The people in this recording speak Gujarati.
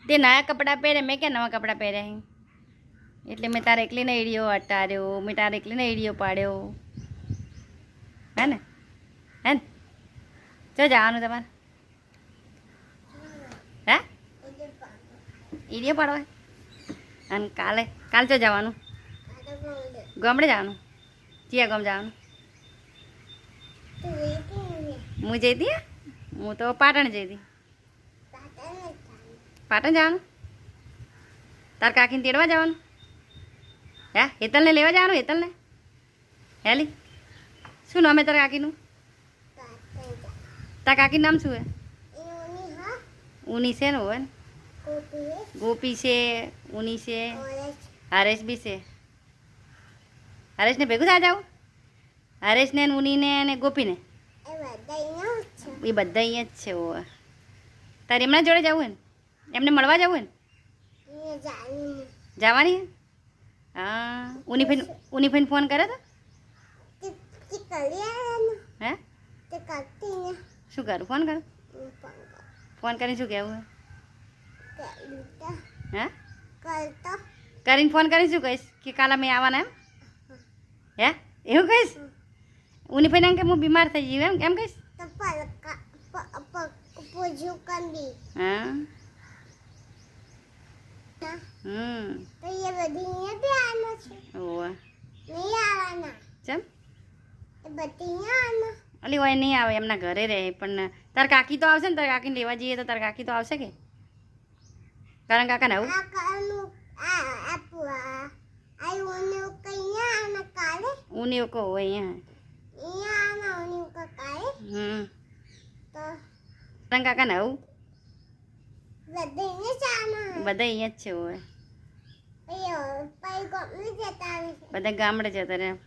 તે નયા કપડાં પહેરે, મેં ક્યાં નવા કપડાં પહેર્યા હે? એટલે મેં તારે એકલીને એડિયો અટાર્યો, મેં તારે એકલીને એડિયો પાડ્યો, હે ને? ચો જવાનું તમારે? હે? એડિયો પાડવા? અને કાલે ચો જવાનું? ગામડે જવાનું? ક્યાં ગામ જવાનું? હું જઈ હતી? હું તો પાટણ જઈ હતી. પાટણ જવાનું? તાર કાકીને તેડવા જવાનું? હે? હેતલને લેવા જવાનું? હેતલને હેલી શું નામ હે તારા કાકીનું? તારા કાકીનું નામ શું હે? ઉની છે ને હોય ને? ગોપી છે, ઉની છે, હરેશ બી છે. હરેશને ભેગું થવા જાવ? હરેશને ઉનીને અને ગોપીને એ બધા અહીંયા જ છે. ઓવે તારે એમના જોડે જવું ને? એમને મળવા જવું ને? જવાની? હા. ઉનીફાઈને ફોન કર્યો તો? હે? શું કરું? ફોન કરું? ફોન કરીને શું કહેવું? હે? કરીને ફોન કરીને શું કહીશ? કે કાલે મેં આવવાના એમ? હે? એવું કહીશ? ઉનીફાઈને એમ કે હું બીમાર થઈ ગયું એમ કહીશ? હા. ચમ અલી હોય નહીં આવે, એમના ઘરે રહે. પણ તાર કાકી તો આવશે ને? તાર કાકીને લેવા જઈએ તો તાર કાકી તો આવશે કે? કારણ કાકા ને આવું ઉની કો હોય અહીંયા. કારણ કાકા ને આવું બધા અહીંયા જ છે. હોય બધા ગામડે જતા રહ્યા.